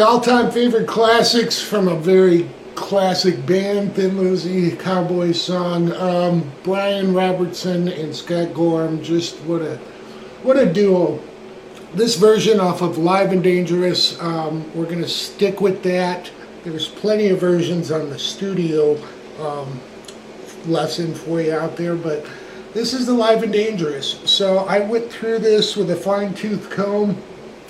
All-time favorite classics from a very classic band, Thin Lizzy, Cowboy song. Brian Robertson and Scott Gorham, just what a duo. This version off of Live and Dangerous, we're going to stick with that. There's plenty of versions on the studio lesson for you out there, but this is the Live and Dangerous. So I went through this with a fine-tooth comb.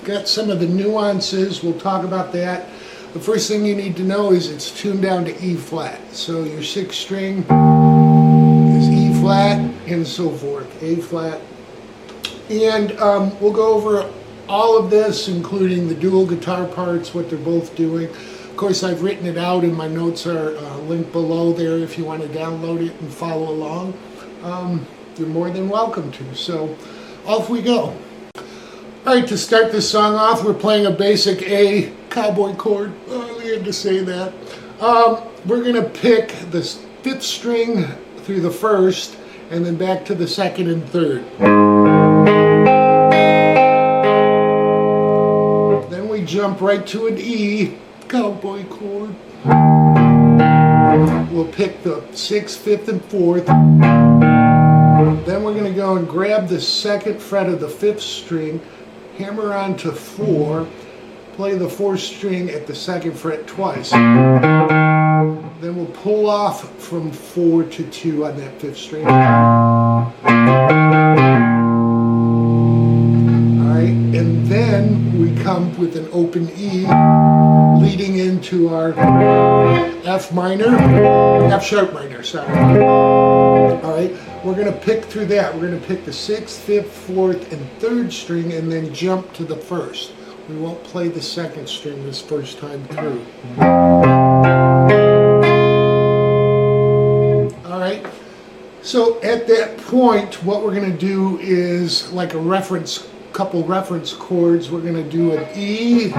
Got some of the nuances, we'll talk about that. The first thing you need to know is it's tuned down to E flat. So your 6th string is E flat and so forth, A flat. And we'll go over all of this, including the dual guitar parts, what they're both doing. Of course, I've written it out and my notes are linked below there if you want to download it and follow along. You're more than welcome to. So off we go. Alright, to start this song off, we're playing a basic A cowboy chord. Oh, I had to say that. We're going to pick the 5th string through the 1st, and then back to the 2nd and 3rd. Then we jump right to an E cowboy chord. We'll pick the 6th, 5th, and 4th. Then we're going to go and grab the 2nd fret of the 5th string, hammer on to 4, play the 4th string at the 2nd fret twice. Then we'll pull off from 4 to 2 on that 5th string. Alright, and then we come with an open E leading into our F sharp minor, sorry. Alright, we're going to pick through that. We're going to pick the 6th, 5th, 4th, and 3rd string and then jump to the 1st. We won't play the 2nd string this first time through. Alright, so at that point, what we're going to do is like a couple reference chords. We're going to do an E,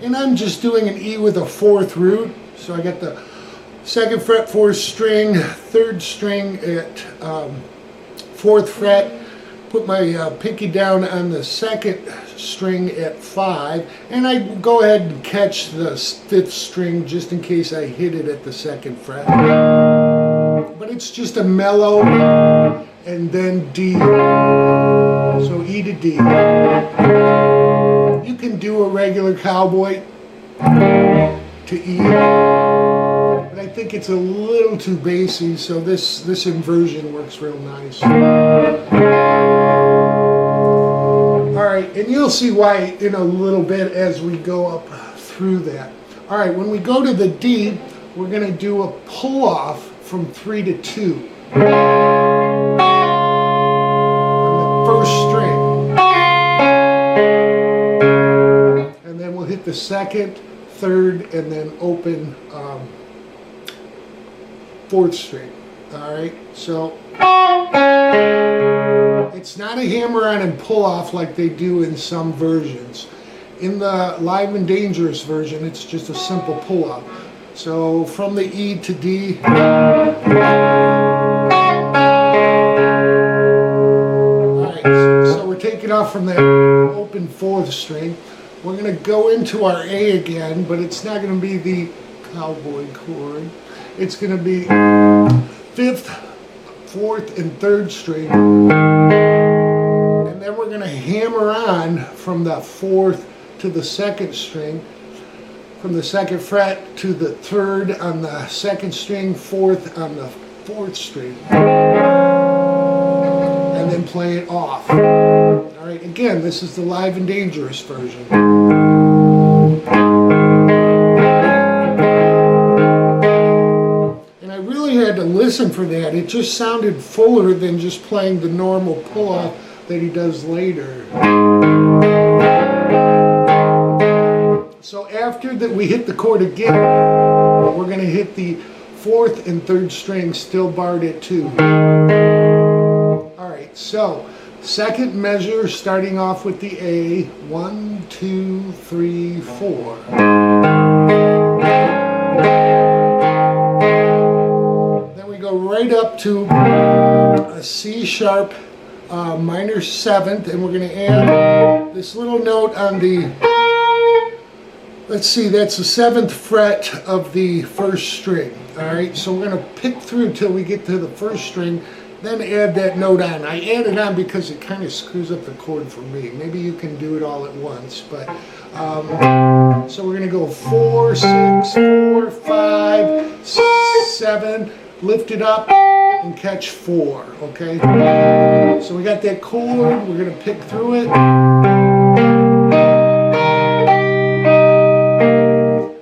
and I'm just doing an E with a 4th root. So I got the 2nd fret 4th string, 3rd string at 4th fret, put my pinky down on the 2nd string at 5, and I go ahead and catch the 5th string just in case I hit it at the 2nd fret. But it's just a mellow and then D. So E to D. You can do a regular cowboy to E. I think it's a little too bassy, so this inversion works real nice. Alright, and you'll see why in a little bit as we go up through that. Alright, when we go to the D, we're going to do a pull-off from 3 to 2 on the 1st string. And then we'll hit the 2nd, 3rd, and then open 4th string. Alright, so it's not a hammer on and pull off like they do in some versions. In the Live and Dangerous version, it's just a simple pull off. So from the E to D. Alright, so we're taking off from that open 4th string. We're going to go into our A again, but it's not going to be the cowboy chord. it's going to be 5th, 4th, and 3rd string. And then we're going to hammer on from the 4th to the 2nd string, from the 2nd fret to the 3rd on the 2nd string, 4th on the 4th string, and then play it off. Alright, again, this is the Live and Dangerous version. And I really had to listen for that. It just sounded fuller than just playing the normal pull-off that he does later. So after that we hit the chord again, we're going to hit the 4th and 3rd string, still barred at 2. Alright, so second measure, starting off with the A, 1, 2, 3, 4. Then we go right up to a C sharp minor 7th, and we're going to add this little note on the, let's see, that's the 7th fret of the 1st string. Alright, so we're going to pick through till we get to the 1st string, then add that note on. I add it on because it kind of screws up the chord for me. Maybe you can do it all at once, but so we're going to go 4, 6, 4, 5, 7, lift it up and catch 4, okay? So we got that chord, we're going to pick through it.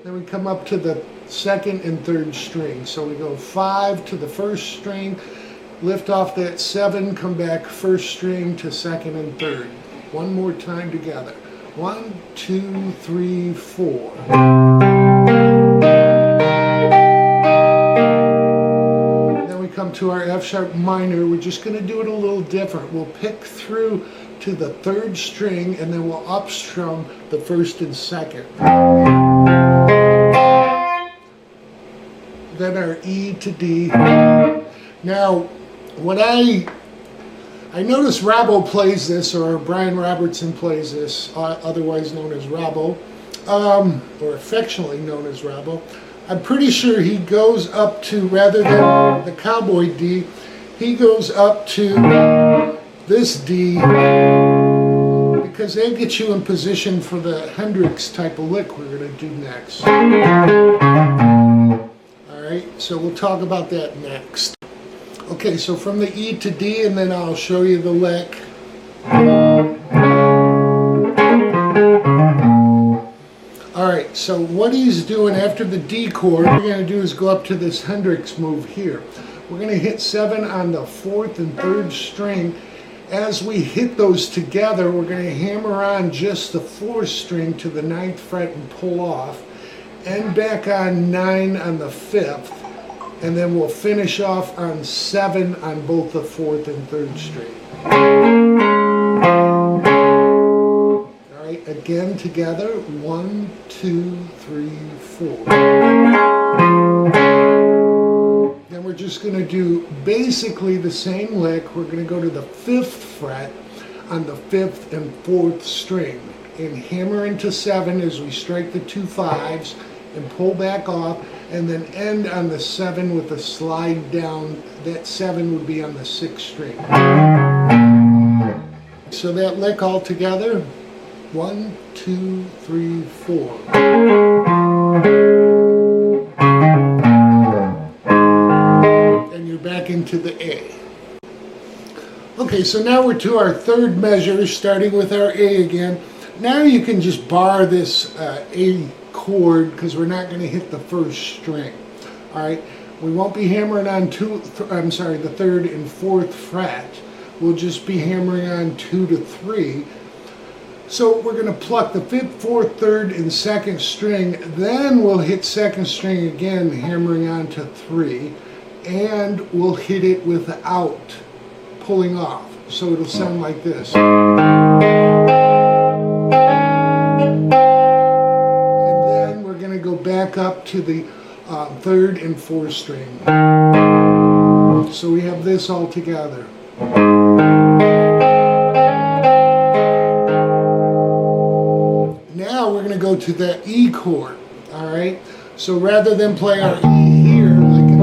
Then we come up to the 2nd and 3rd string. So we go 5 to the 1st string, lift off that 7, come back 1st string to 2nd and 3rd. One more time together. 1, 2, 3, 4. Then we come to our F sharp minor. We're just going to do it a little different. We'll pick through to the 3rd string and then we'll upstrum the 1st and 2nd. Then our E to D. Now, what I noticed Robbo plays this, or Brian Robertson plays this, otherwise known as Robbo, or affectionately known as Robbo. I'm pretty sure he goes up to, rather than the Cowboy D, he goes up to this D, because that gets you in position for the Hendrix type of lick we're going to do next. Alright, so we'll talk about that next. Okay, so from the E to D, and then I'll show you the lick. Alright, so what he's doing after the D chord, what we're going to do is go up to this Hendrix move here. We're going to hit 7 on the 4th and 3rd string. As we hit those together, we're going to hammer on just the 4th string to the 9th fret and pull off. End back on 9 on the 5th. And then we'll finish off on 7 on both the 4th and 3rd string. Alright, again together. 1, 2, 3, 4. Then we're just going to do basically the same lick. We're going to go to the 5th fret on the 5th and 4th string. And hammer into 7 as we strike the 2 5s and pull back off. And then end on the 7 with a slide down. That 7 would be on the 6th string. So that lick all together, 1, 2, 3, 4. And you're back into the A. Okay, so now we're to our 3rd measure, starting with our A again. Now you can just bar this A chord because we're not going to hit the 1st string. Alright, we won't be hammering on the 3rd and 4th fret. We'll just be hammering on 2 to 3. So we're going to pluck the 5th, 4th, 3rd, and 2nd string. Then we'll hit 2nd string again, hammering on to 3. And we'll hit it without pulling off. So it'll sound like this. Go back up to the 3rd and 4th string. So we have this all together. Now we're going to go to the E chord. Alright, so rather than play our E here like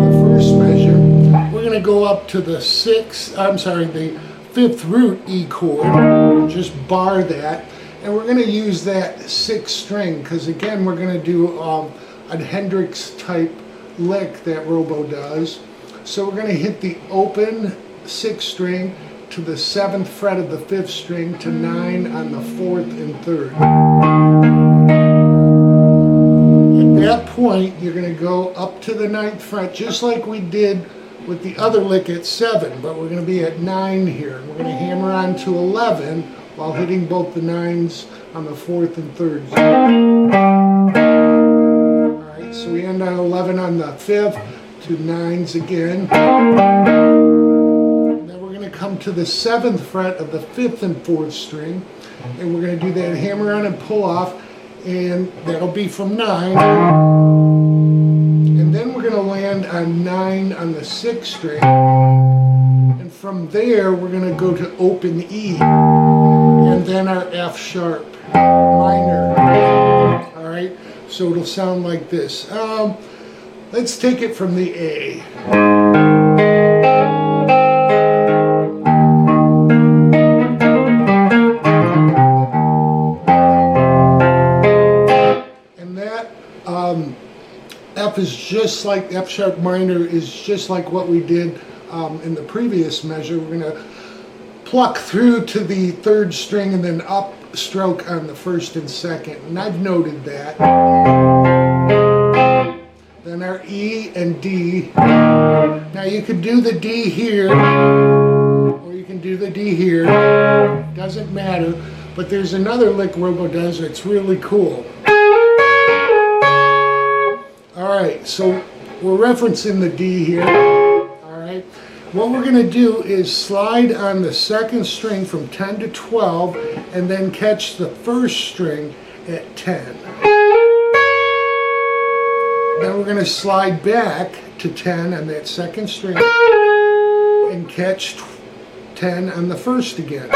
up to the the fifth root E chord, just bar that, and we're going to use that sixth string because again we're going to do a Hendrix type lick that Robo does. So we're going to hit the open sixth string to the 7th fret of the 5th string to 9 on the 4th and 3rd. At that point you're going to go up to the 9th fret just like we did with the other lick at 7, but we're going to be at 9 here. We're going to hammer on to 11 while hitting both the 9s on the 4th and 3rd. Alright, so we end on 11 on the 5th to 9s again. Then we're going to come to the 7th fret of the 5th and 4th string, and we're going to do that hammer on and pull off, and that'll be from 9. And then we're going to land on 9 on the 6th string, and from there we're going to go to open E, and then our F sharp minor. Alright, so it'll sound like this. Let's take it from the A. And that F is just like, F sharp minor is just like what we did in the previous measure. We're going to pluck through to the 3rd string and then up stroke on the 1st and 2nd. And I've noted that. Then our E and D. Now you could do the D here, or you can do the D here. Doesn't matter. But there's another lick Robo does that's really cool. Alright, so we're referencing the D here. Alright. What we're going to do is slide on the 2nd string from 10 to 12 and then catch the 1st string at 10. Then we're going to slide back to 10 on that 2nd string and catch 10 on the 1st again.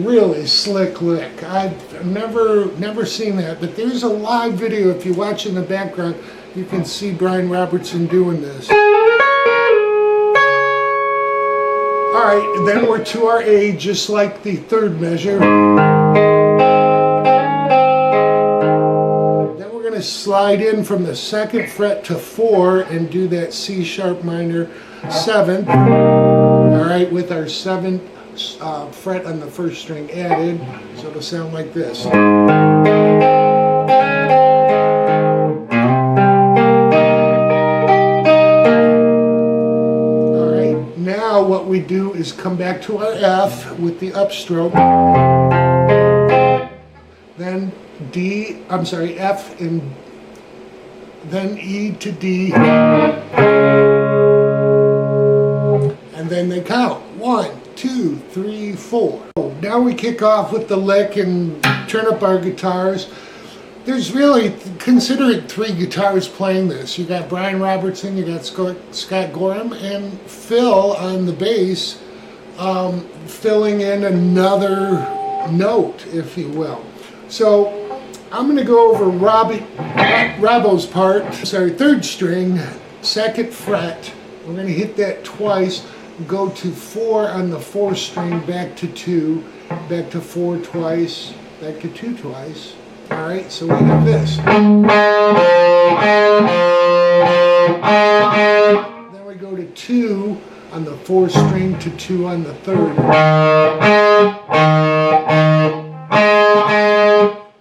Really slick lick. I've never seen that, but there's a live video. If you watch in the background, you can see Brian Robertson doing this. Alright, then we're to our A, just like the 3rd measure. Then we're going to slide in from the 2nd fret to 4 and do that C sharp minor 7th. Alright, with our 7th fret on the 1st string added, so it'll sound like this. Alright, now what we do is come back to our F with the upstroke, then F and then E to D, and then they count. 1, 2, 3, 4. Now we kick off with the lick and turn up our guitars. There's really, consider it 3 guitars playing this. You got Brian Robertson, you got Scott Gorham, and Phil on the bass, filling in another note, if you will. So I'm going to go over Robbo's part. 3rd string, 2nd fret. We're going to hit that twice. Go to 4 on the 4th string, back to 2, back to 4 twice, back to 2 twice. Alright, so we have this. Then we go to 2 on the 4th string to 2 on the 3rd.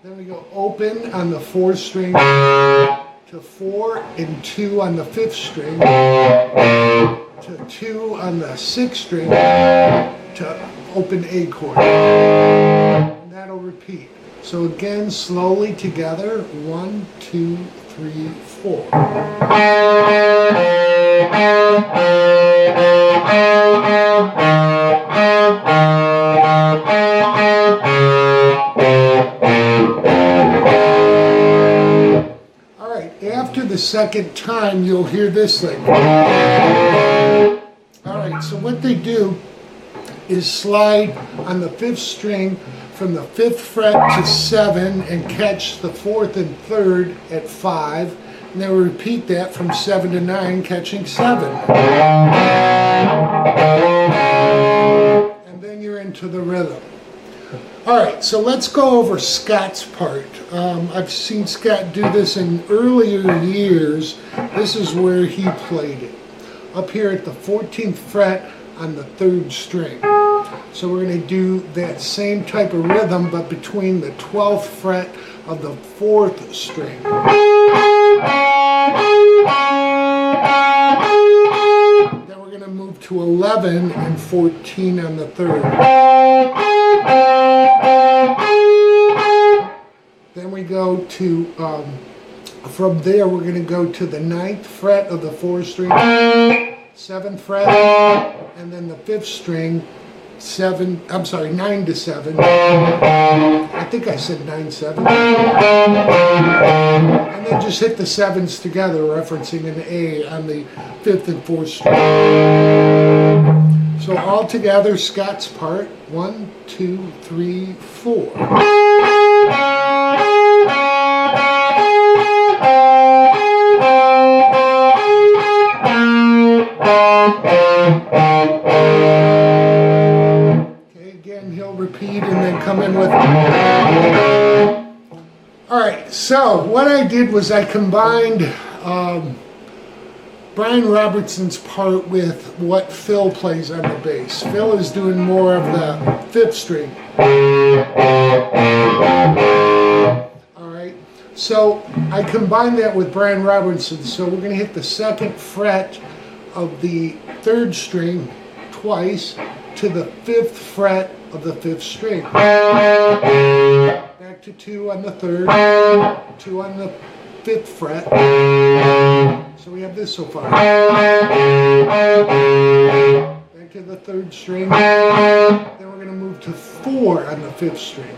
Then we go open on the 4th string to 4 and 2 on the 5th string. To 2 on the 6th string to open A chord. And that'll repeat. So again, slowly together. 1, 2, 3, 4. Alright, after the 2nd time, you'll hear this thing. Alright, so what they do is slide on the 5th string from the 5th fret to 7 and catch the 4th and 3rd at 5. And then we repeat that from 7 to 9, catching 7. And then you're into the rhythm. Alright, so let's go over Scott's part. I've seen Scott do this in earlier years. This is where he played it. Up here at the 14th fret on the 3rd string. So we're going to do that same type of rhythm, but between the 12th fret of the 4th string. Then we're going to move to 11 and 14 on the 3rd. Then we go to, from there we're going to go to the 9th fret of the 4th string, 7th fret, and then the 5th string, 9 to 7. I think I said 9, 7. And then just hit the 7s together, referencing an A on the 5th and 4th string. So all together, Scott's part, 1, 2, 3, 4. Repeat and then come in with it. Alright, so what I did was I combined Brian Robertson's part with what Phil plays on the bass. Phil is doing more of the 5th string. Alright, so I combined that with Brian Robertson. So we're going to hit the 2nd fret of the 3rd string twice to the 5th fret of the 5th string. Back to 2 on the 3rd, 2 on the 5th fret. So we have this so far. Back to the 3rd string. Then we're going to move to 4 on the 5th string.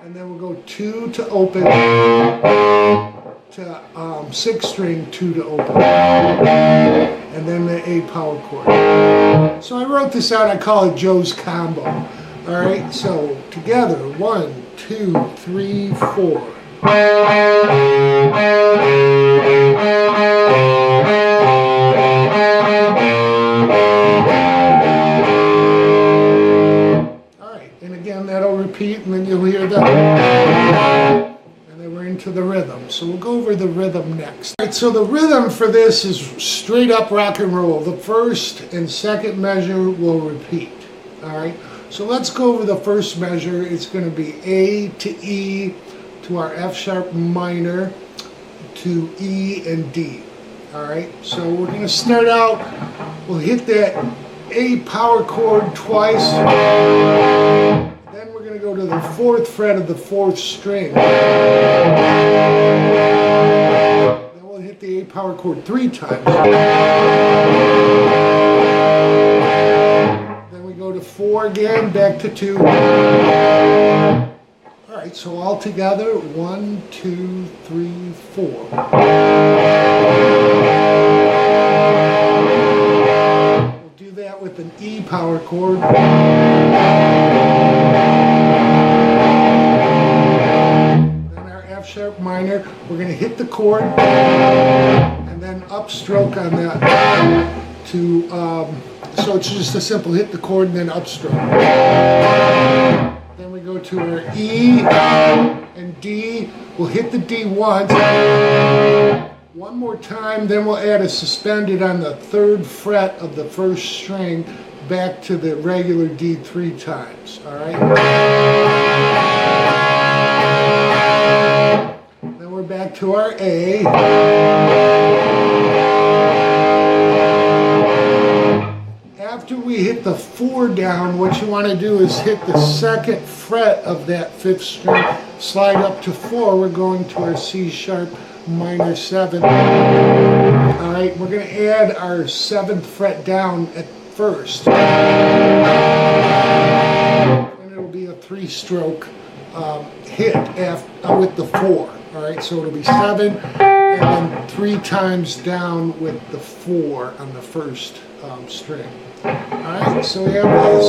And then we'll go 2 to open, to 6th string, 2 to open. And then the A power chord. So I wrote this out, I call it Joe's combo. Alright, so together, 1, 2, 3, 4. Alright, and again that'll repeat and then you'll hear that. To the rhythm. So we'll go over the rhythm next. All right, so the rhythm for this is straight up rock and roll. The first and second measure will repeat. All right, so let's go over the first measure. It's going to be A to E to our F sharp minor to E and D. All right, so we're going to start out, we'll hit that A power chord twice. We're going to go to the 4th fret of the 4th string. Then we'll hit the A power chord 3 times. Then we go to 4 again, back to 2. Alright, so all together, 1, 2, 3, 4. We'll do that with an E power chord. Sharp minor, we're going to hit the chord and then upstroke on that to so it's just a simple hit the chord and then upstroke. Then we go to our E and D. We'll hit the D once, one more time, then we'll add a suspended on the 3rd fret of the 1st string back to the regular D 3 times. All right. We're back to our A. After we hit the 4 down, what you want to do is hit the 2nd fret of that 5th string, slide up to 4. We're going to our C sharp minor 7. Alright, we're going to add our 7th fret down at first. And it'll be a 3-stroke hit with the 4. Alright, so it'll be 7 and then 3 times down with the 4 on the 1st string. Alright, so we have this.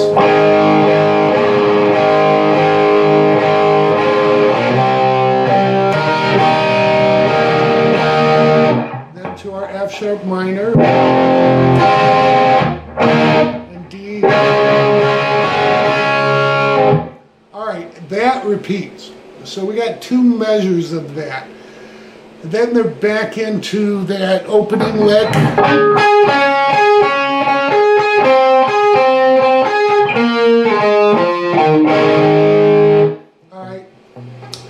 Then to our F sharp minor. And D. Alright, that repeats. So we got two measures of that. Then they're back into that opening lick. Alright,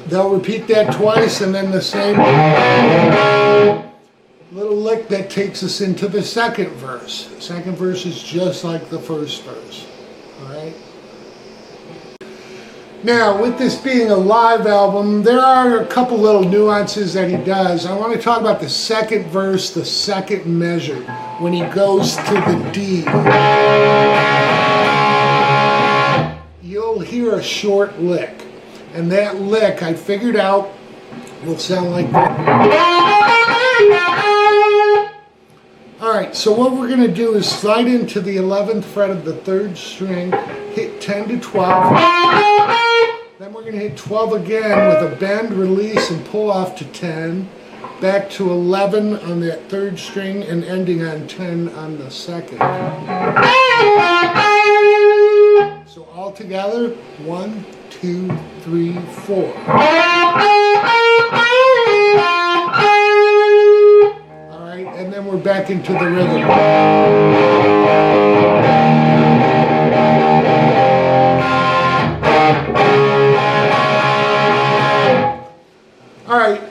they'll repeat that twice and then the same little lick that takes us into the second verse. The second verse is just like the first verse. Alright. Now, with this being a live album, there are a couple little nuances that he does. I want to talk about the second verse, the second measure, when he goes to the D. You'll hear a short lick, and that lick, I figured out, will sound like that. Alright, so what we're going to do is slide into the 11th fret of the 3rd string, hit 10 to 12. Then we're going to hit 12 again with a bend, release, and pull off to 10. Back to 11 on that 3rd string and ending on 10 on the 2nd. So all together, 1, 2, 3, 4. Alright, and then we're back into the rhythm. Alright,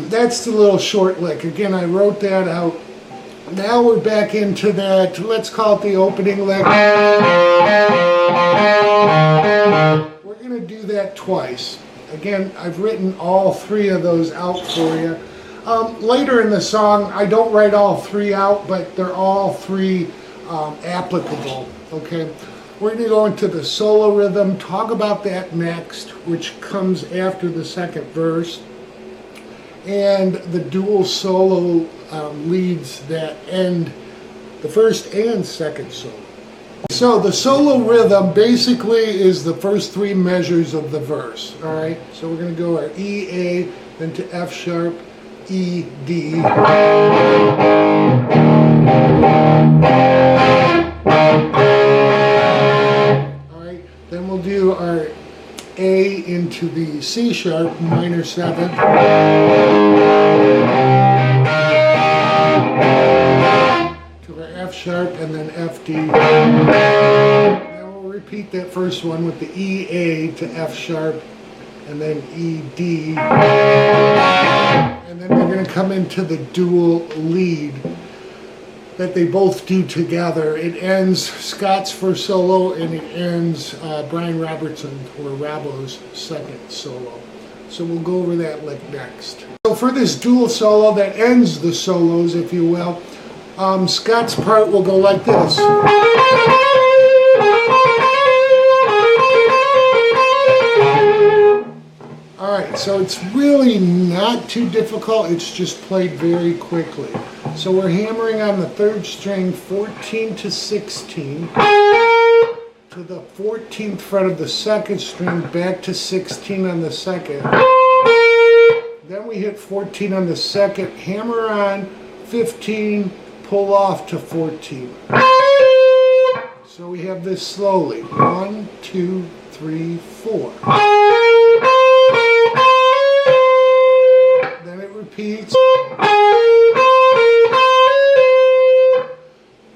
that's the little short lick. Again, I wrote that out. Now we're back into that, let's call it the opening lick. We're going to do that twice. Again, I've written all three of those out for you. Later in the song, I don't write all three out, but they're all three applicable. Okay, we're going to go into the solo rhythm, talk about that next, which comes after the second verse, and the dual solo leads that end the first and second solo. So the solo rhythm basically is the first three measures of the verse. All right, so we're going to go our E, A, then to F sharp, E, D. All right, then we'll do our A into the C sharp, minor 7. To our F sharp and then F, D. Then we'll repeat that first one with the E, A to F sharp and then E, D. And then we're going to come into the dual lead that they both do together. It ends Scott's first solo and it ends Brian Robertson or Rabo's second solo. So we'll go over that lick next. So for this dual solo that ends the solos, if you will, Scott's part will go like this. Alright, so it's really not too difficult, it's just played very quickly. So we're hammering on the 3rd string 14 to 16 to the 14th fret of the 2nd string, back to 16 on the 2nd. Then we hit 14 on the 2nd, hammer on 15, pull off to 14. So we have this slowly. 1, 2, 3, 4. Then it repeats.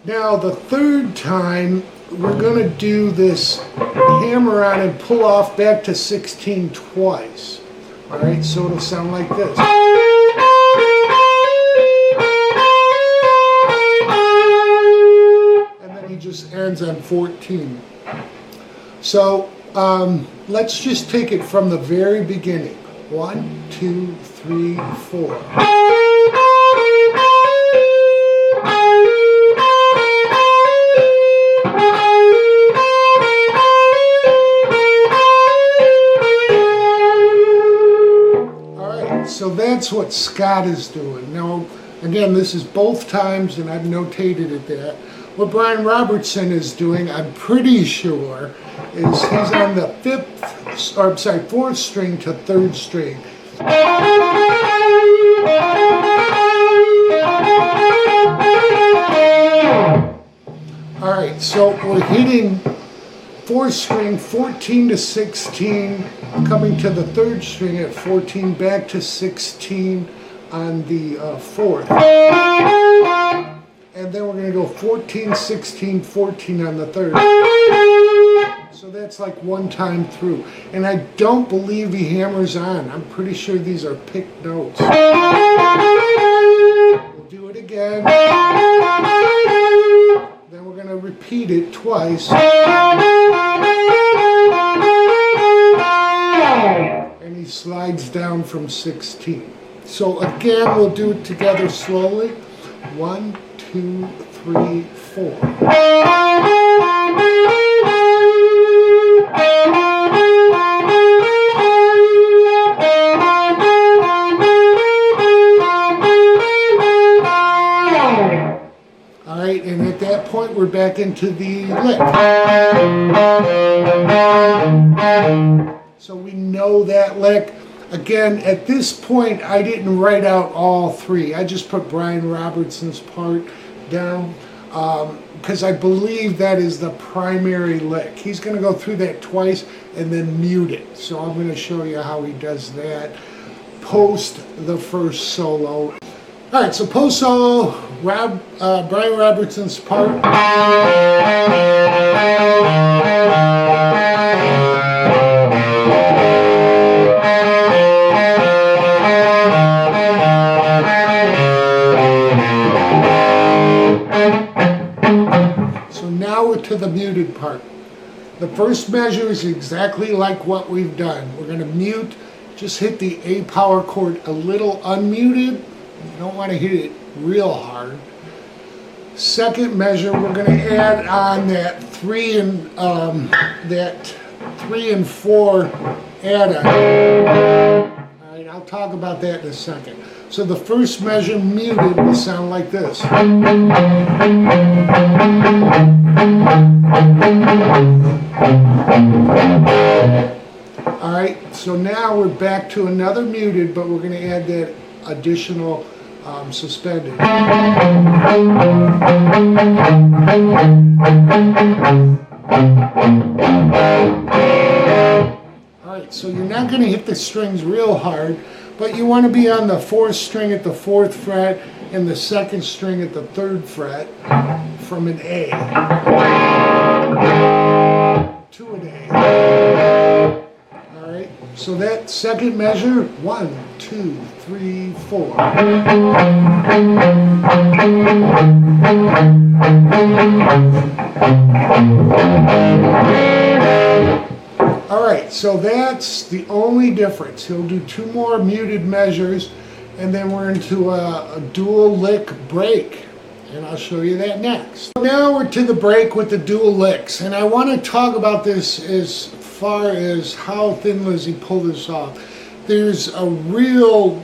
Now the third time we're going to do this hammer on and pull off back to 16 twice. Alright, so it'll sound like this. And then he just ends on 14. So let's just take it from the very beginning. 1, 2, 3, 4. So that's what Scott is doing. Now, again, this is both times, and I've notated it that. what Brian Robertson is doing, I'm pretty sure, is he's on the fourth string to third string. Alright, so we're hitting fourth string 14 to 16, coming to the third string at 14, back to 16 on the fourth. And then we're going to go 14, 16, 14 on the third. So that's like one time through. And I don't believe he hammers on. I'm pretty sure these are picked notes. We'll do it again. Then we're going to repeat it twice. And he slides down from 16. So again, we'll do it together slowly. 1, 2, 3, 4. Alright, and at that point we're back into the lick. So we know that lick. Again, at this point I didn't write out all three. I just put Brian Robertson's part down because I believe that is the primary lick. He's going to go through that twice and then mute it. So I'm going to show you how he does that post the first solo. Alright, so post solo, Brian Robertson's part. So now we're to the muted part. The first measure is exactly like what we've done. We're going to mute, just hit the A power chord a little unmuted. You don't want to hit it real hard. Second measure, we're going to add on that 3 and 4 add-on. All right, I'll talk about that in a second. So the first measure muted will sound like this. All right, so now we're back to another muted, but we're going to add that additional suspended. Alright, so you're not going to hit the strings real hard, but you want to be on the fourth string at the 4th fret and the 2nd string at the 3rd fret from an A to an A. Alright, so that second measure, 1, 2, 3, 4. Alright, so that's the only difference. He'll do 2 more muted measures, and then we're into a dual lick break. And I'll show you that next. Now we're to the break with the dual licks, and I want to talk about this as far as how Thin Lizzy pulled this off. There's a real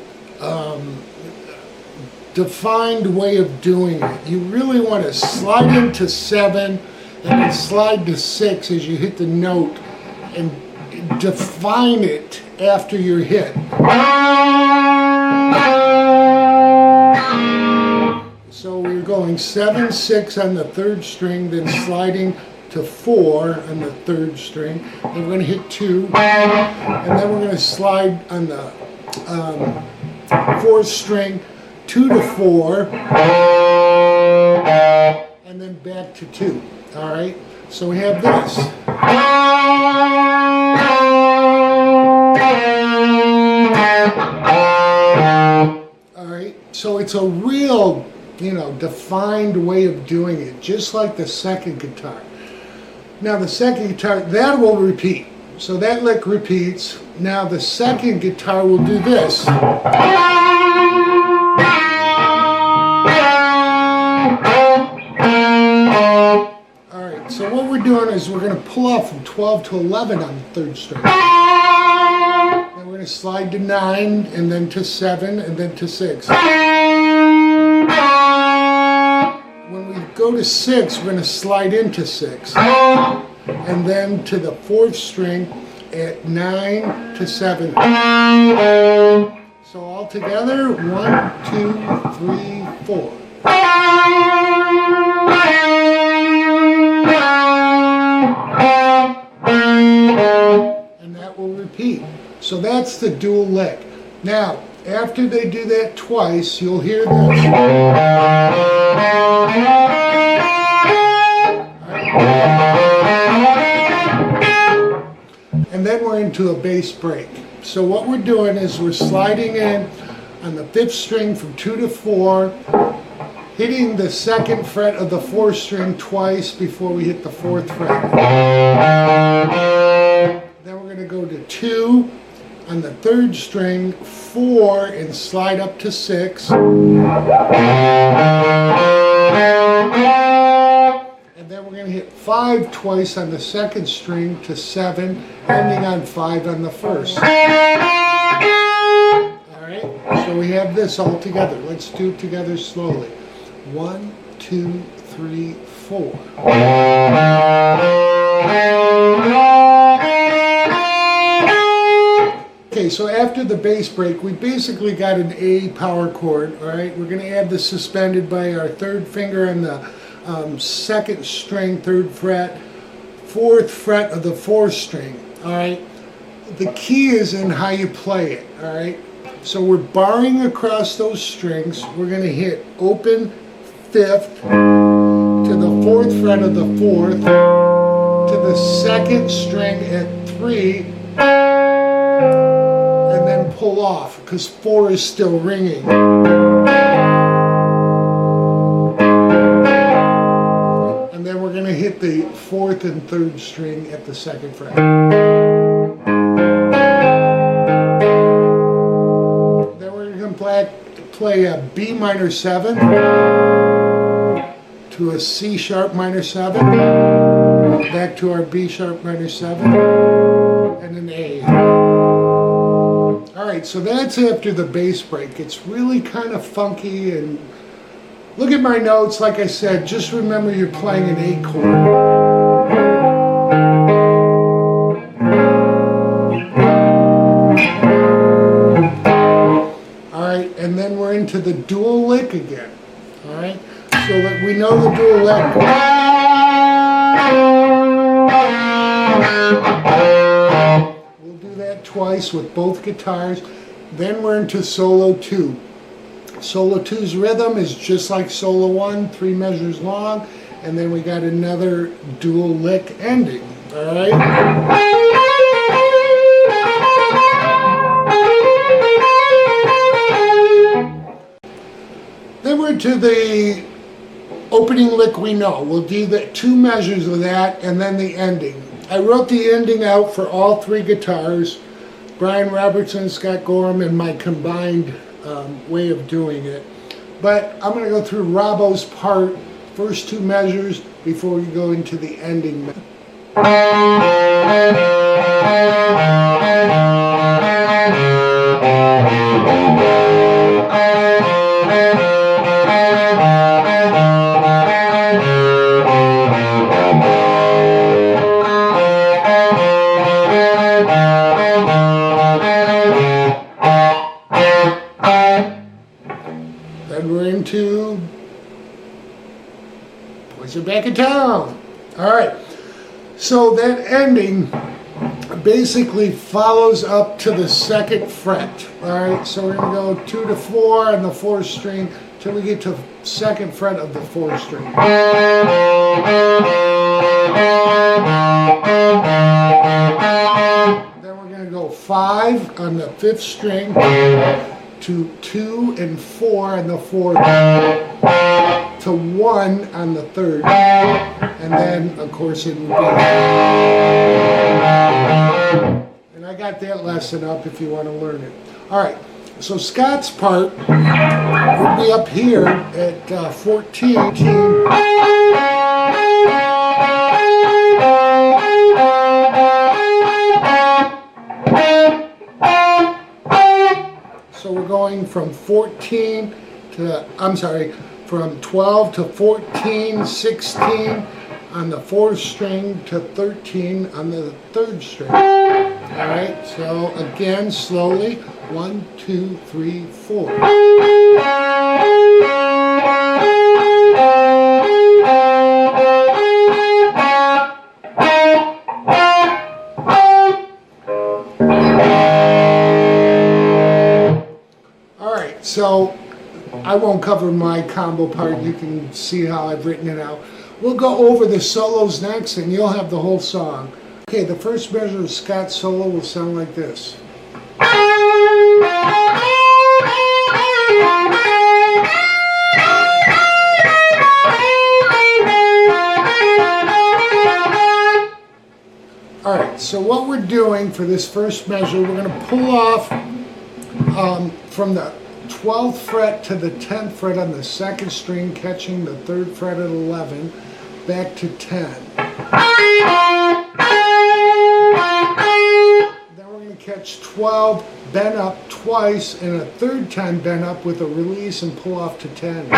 defined way of doing it. You really want to slide into 7 and then slide to 6 as you hit the note and define it after you're hit. So we're going 7, 6 on the 3rd string, then sliding to 4 on the 3rd string. Then we're going to hit 2, and then we're going to slide on the 4th string, 2 to 4, and then back to 2. All right, so we have this. All right, so it's a real, defined way of doing it, just like the second guitar. Now the second guitar, that will repeat. So that lick repeats. Now the second guitar will do this. Alright, so what we're doing is we're going to pull off from 12 to 11 on the 3rd string. Then we're going to slide to 9, and then to 7, and then to 6. When we go go to 6, we're going to slide into 6. And then to the 4th string at 9 to 7. So all together, 1, 2, 3, 4. And that will repeat. So that's the dual lick. Now, after they do that twice, you'll hear this. And then we're into a bass break. So what we're doing is we're sliding in on the 5th string from 2 to 4, hitting the 2nd fret of the 4th string twice before we hit the 4th fret. Then we're going to go to 2 on the 3rd string, 4, and slide up to 6. And then we're going to hit 5 twice on the 2nd string to 7, ending on 5 on the 1st. Alright, so we have this all together. Let's do it together slowly. 1, 2, 3, 4. Okay, so after the bass break, we basically got an A power chord. Alright, we're going to add the suspended by our 3rd finger on the 2nd string, 3rd fret, 4th fret of the 4th string. Alright, the key is in how you play it. Alright, so we're barring across those strings. We're going to hit open 5th to the 4th fret of the 4th to the 2nd string at 3, and then pull off because 4 is still ringing. And then we're going to hit the 4th and 3rd string at the 2nd fret. Then we're going to play a B minor 7 to a C sharp minor 7, back to our B sharp minor 7, and an A. Alright, so that's after the bass break. It's really kind of funky, and look at my notes. Like I said, just remember you're playing an A chord. Alright, and then we're into the dual lick again. Alright, so that we know the dual lick. We'll do that twice with both guitars. Then we're into solo 2. Solo 2's rhythm is just like solo 1, 3 measures long, and then we got another dual lick ending. Alright? Then we're to the opening lick we know. We'll do the 2 measures of that and then the ending. I wrote the ending out for all 3 guitars. Brian Robertson, Scott Gorham, and my combined way of doing it. But I'm going to go through Robbo's part, first 2 measures, before we go into the ending. Then we're into Boys Are Back in Town. Alright, so that ending basically follows up to the 2nd fret. Alright, so we're going to go 2 to 4 on the 4th string till we get to 2nd fret of the 4th string. Then we're going to go 5 on the 5th string to 2 and 4 on the 4th, to 1 on the 3rd, and then of course it would be. And I got that lesson up if you want to learn it. Alright, so Scott's part would be up here at 14. So we're going from 14 to, from 12 to 14, 16 on the 4th string to 13 on the 3rd string. All right, so again, slowly, 1, 2, 3, 4. All right, so I won't cover my combo part. You can see how I've written it out. We'll go over the solos next, and you'll have the whole song. Okay, the first measure of Scott's solo will sound like this. All right, so what we're doing for this first measure, we're going to pull off from the 12th fret to the 10th fret on the 2nd string, catching the 3rd fret at 11, back to 10. Then we're going to catch 12, bend up twice, and a 3rd time bend up with a release and pull off to 10.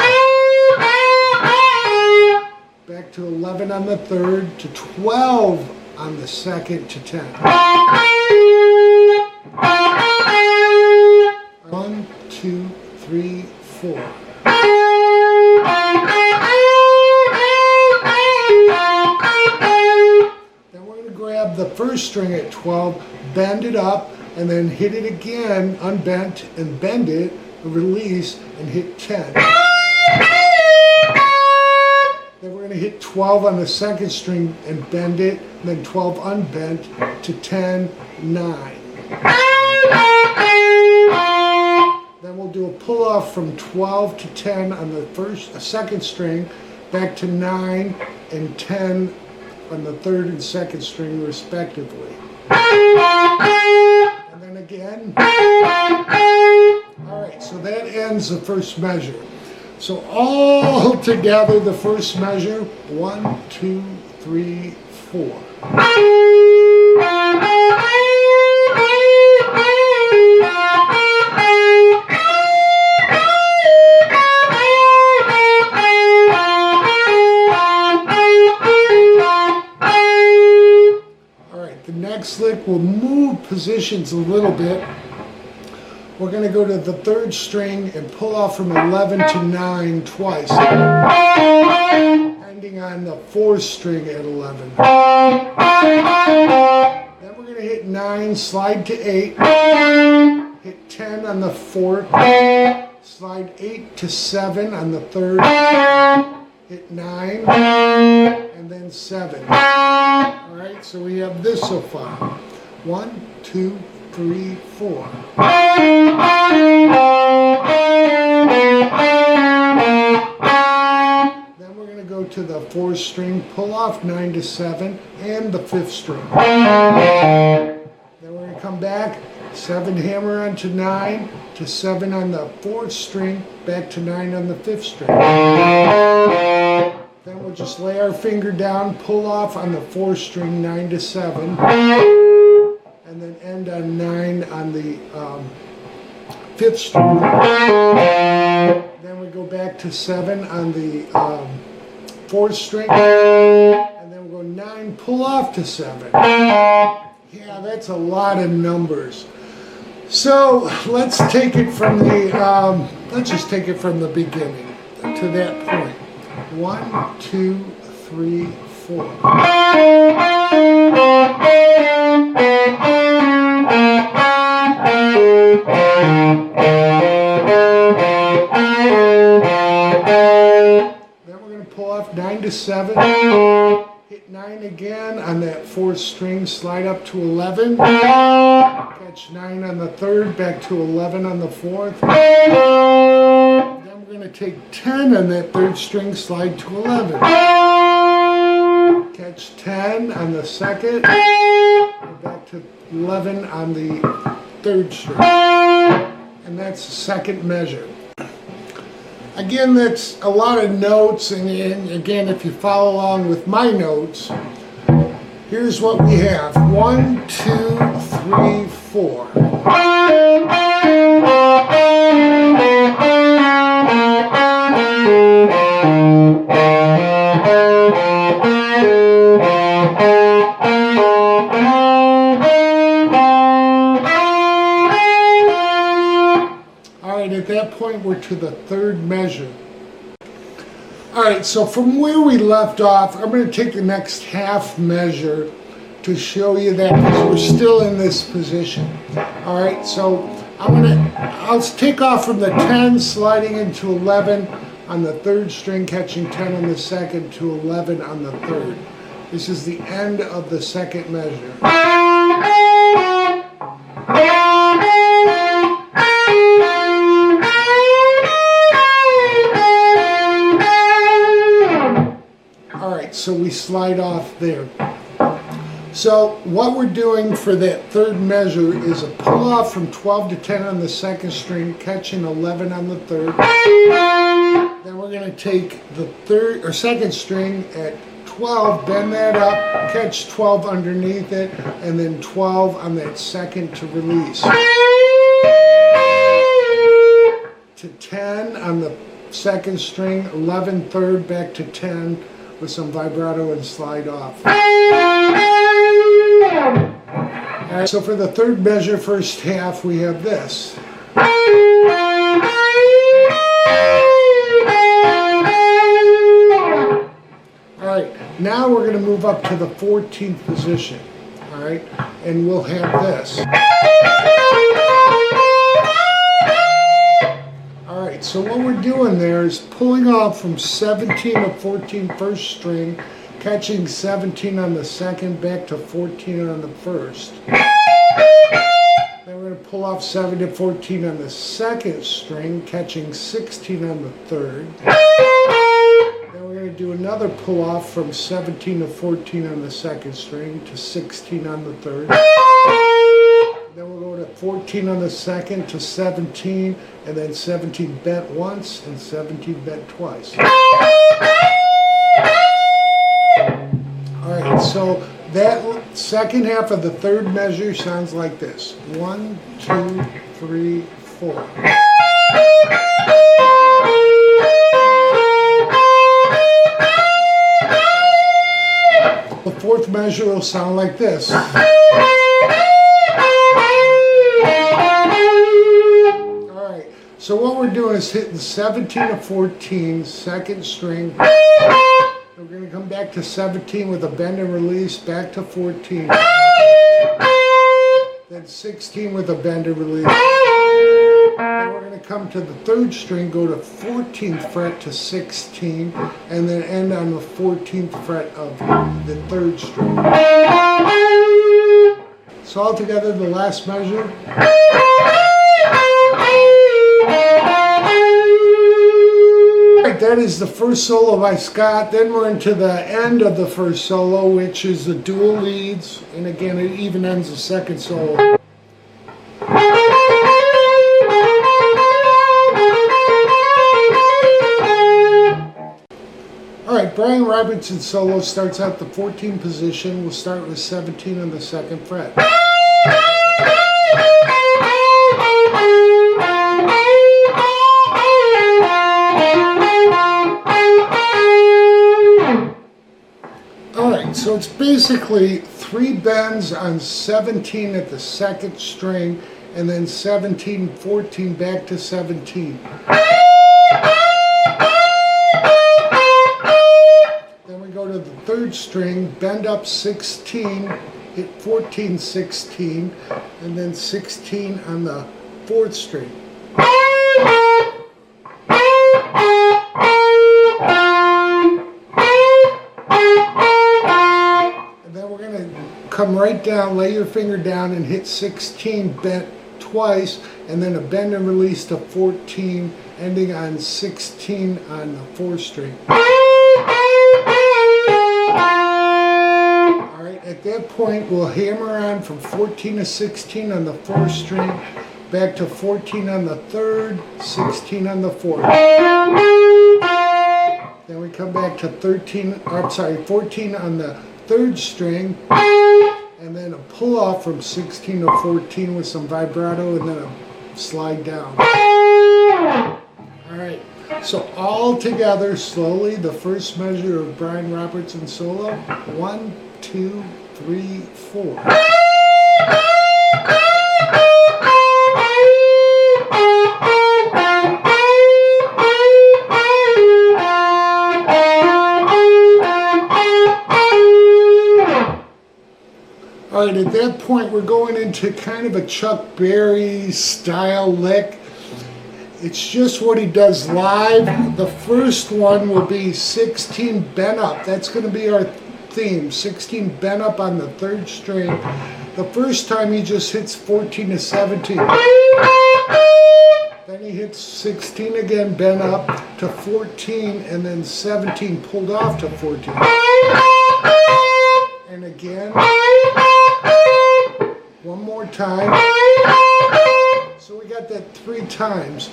Back to 11 on the 3rd, to 12 on the 2nd, to 10. 1, 2, 3, 4. Then we're going to grab the 1st string at 12, bend it up, and then hit it again, unbent, and bend it, release, and hit 10. Then we're going to hit 12 on the 2nd string and bend it, and then 12 unbent to 10, 9. Then we'll do a pull off from 12 to 10 on the 2nd string, back to 9 and 10 on the 3rd and 2nd string respectively. And then again. All right, so that ends the first measure. So all together, the first measure, 1, 2, 3, 4. Next lick, we'll move positions a little bit. We're going to go to the 3rd string and pull off from 11 to 9 twice, ending on the 4th string at 11. Then we're going to hit 9, slide to 8, hit 10 on the 4th, slide 8 to 7 on the 3rd, hit 9, and then 7. Alright, so we have this so far. 1, 2, 3, 4. Then we're going to go to the 4th string, pull off 9 to 7, and the 5th string. Then we're going to come back, 7 hammer onto 9, to 7 on the 4th string, back to 9 on the 5th string. Then we'll just lay our finger down, pull off on the 4th string, 9 to 7, and then end on 9 on the 5th string. Then we go back to 7 on the 4th string, and then we'll go 9, pull off to 7. Yeah, that's a lot of numbers. So let's take it from the, let's just take it from the beginning to that point. 1, 2, 3, 4. Then we're going to pull off 9 to 7, hit 9 again on that 4th string, slide up to 11, catch 9 on the 3rd, back to 11 on the 4th. Then we're going to take 10 on that 3rd string, slide to 11. Catch 10 on the 2nd, and back to 11 on the 3rd string. And that's the second measure. Again, that's a lot of notes, and again, if you follow along with my notes, here's what we have. 1, 2, 3, 4. at that point we're to the third measure. Alright, so from where we left off, I'm going to take the next half measure to show you that because we're still in this position. Alright, so I'll take off from the 10, sliding into 11 on the third string, catching 10 on the second to 11 on the third. This is the end of the second measure. Alright, so we slide off there. So what we're doing for that third measure is a pull off from 12 to 10 on the second string, catching 11 on the third. Then we're going to take the second string at 12, bend that up, catch 12 underneath it, and then 12 on that second to release. To 10 on the second string, 11 third, back to 10 with some vibrato and slide off. Alright, so for the third measure, first half, we have this. Alright, now we're going to move up to the 14th position. Alright, and we'll have this. Alright, so what we're doing there is pulling off from 17 to 14 first string, catching 17 on the second, back to 14 on the first. Then we're going to pull off 7 to 14 on the second string, catching 16 on the third. Then we're going to do another pull off from 17 to 14 on the second string to 16 on the third. Then we'll go to 14 on the second to 17, and then 17 bent once and 17 bent twice. Alright, so that second half of the third measure sounds like this. 1, 2, 3, 4. The fourth measure will sound like this. Alright, so what we're doing is hitting 17 to 14, second string. We're going to come back to 17 with a bend and release, back to 14. Then 16 with a bend and release. Then we're going to come to the third string, go to 14th fret to 16, and then end on the 14th fret of the third string. So all together, the last measure. That is the first solo by Scott. Then we're into the end of the first solo, which is the dual leads, and again it even ends the second solo. Alright, Brian Robertson solo starts out the 14th position. We'll start with 17 on the second fret. So it's basically 3 bends on 17 at the second string, and then 17, 14 back to 17. Then we go to the third string, bend up 16, hit 14, 16, and then 16 on the fourth string. Come right down, lay your finger down and hit 16 bent twice, and then a bend and release to 14, ending on 16 on the fourth string. Alright, at that point we'll hammer on from 14 to 16 on the fourth string, back to 14 on the third, 16 on the fourth. Then we come back to 14 on the third string, and then a pull off from 16 to 14 with some vibrato, and then a slide down. Alright, so all together, slowly, the first measure of Brian Robertson solo. 1, 2, 3, 4. Alright, at that point we're going into kind of a Chuck Berry style lick. It's just what he does live. The first one will be 16 bent up. That's going to be our theme. 16 bent up on the 3rd string. The first time he just hits 14 to 17. Then he hits 16 again, bent up to 14, and then 17 pulled off to 14. And again, one more time. So we got that 3 times.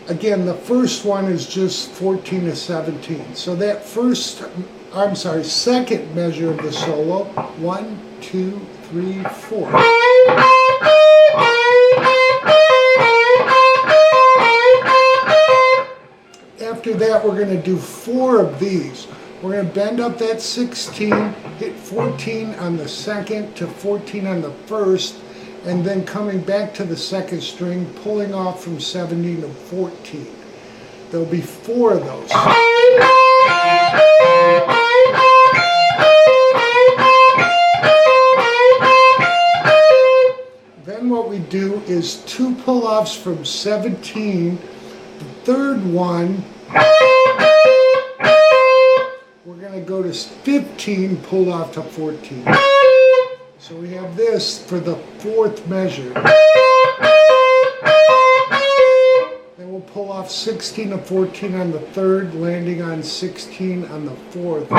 Again, the first one is just 14 to 17. So that second measure of the solo, 1, 2, 3, 4. After that, we're going to do 4 of these. We're going to bend up that 16, hit 14 on the 2nd to 14 on the 1st, and then coming back to the 2nd string, pulling off from 17 to 14. There'll be 4 of those. Then what we do is 2 pull-offs from 17. The 3rd one, we're going to go to 15, pull off to 14. So we have this for the 4th measure. Then we'll pull off 16 to 14 on the 3rd, landing on 16 on the 4th.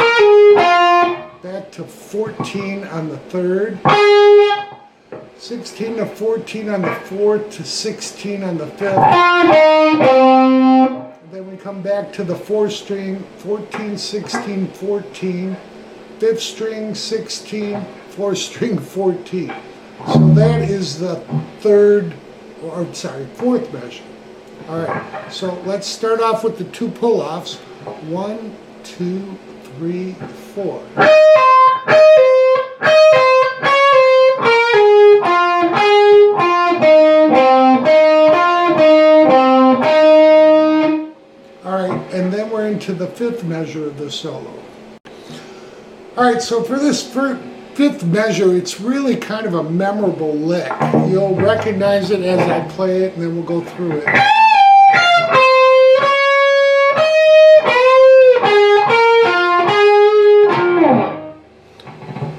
Back to 14 on the 3rd. 16 to 14 on the 4th to 16 on the 5th. Then we come back to the 4th string, 14, 16, 14, 5th string, 16, 4th string, 14. So that is the 4th measure. Alright, so let's start off with the 2 pull-offs. 1, 2, 3, 4. And then we're into the 5th measure of the solo. Alright, so for this 5th measure, it's really kind of a memorable lick. You'll recognize it as I play it, and then we'll go through it.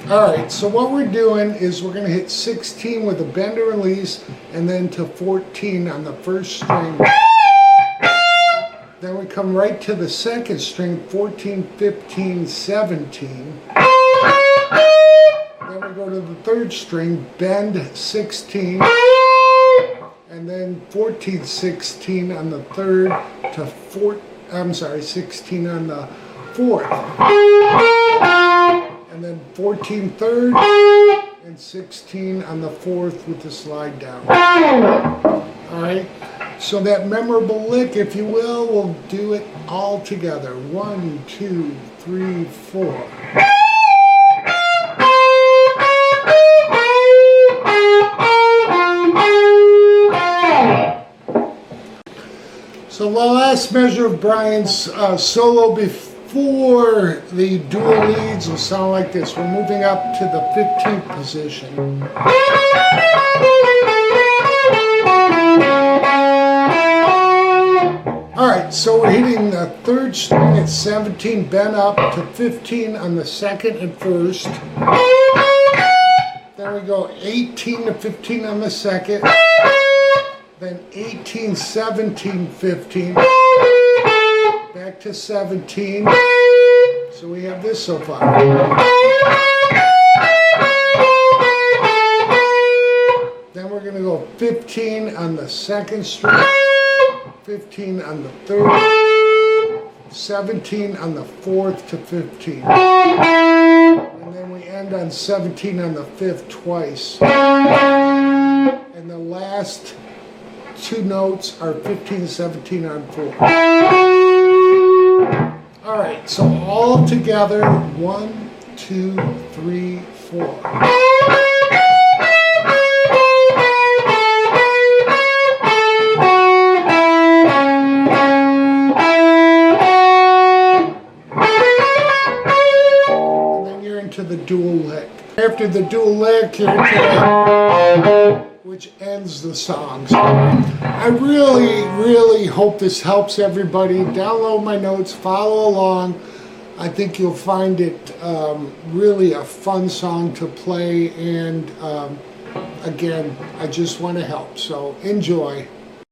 Alright, so what we're doing is we're going to hit 16 with a bend and release, and then to 14 on the 1st string. Then we come right to the 2nd string, 14, 15, 17. Then we go to the 3rd string, bend 16. And then 14, 16 on the 3rd to 16 on the 4th. And then 14, 3rd, and 16 on the 4th with the slide down. Alright, so that memorable lick, if you will, we'll do it all together. 1, 2, 3, 4. So the last measure of Brian's solo before the dual leads will sound like this. We're moving up to the 15th position. Alright, so we're hitting the 3rd string at 17, bent up to 15 on the 2nd and 1st. Then we go 18 to 15 on the 2nd. Then 18, 17, 15. Back to 17. So we have this so far. Then we're going to go 15 on the 2nd string. 15 on the 3rd, 17 on the 4th to 15. And then we end on 17 on the 5th twice. And the last 2 notes are 15, 17 on 4. Alright, so all together, 1, 2, 3, 4. To the dual lick. after the dual lick here, which ends the song. So I really hope this helps everybody. Download my notes, follow along. I think you'll find it really a fun song to play, and again, I just want to help, so enjoy.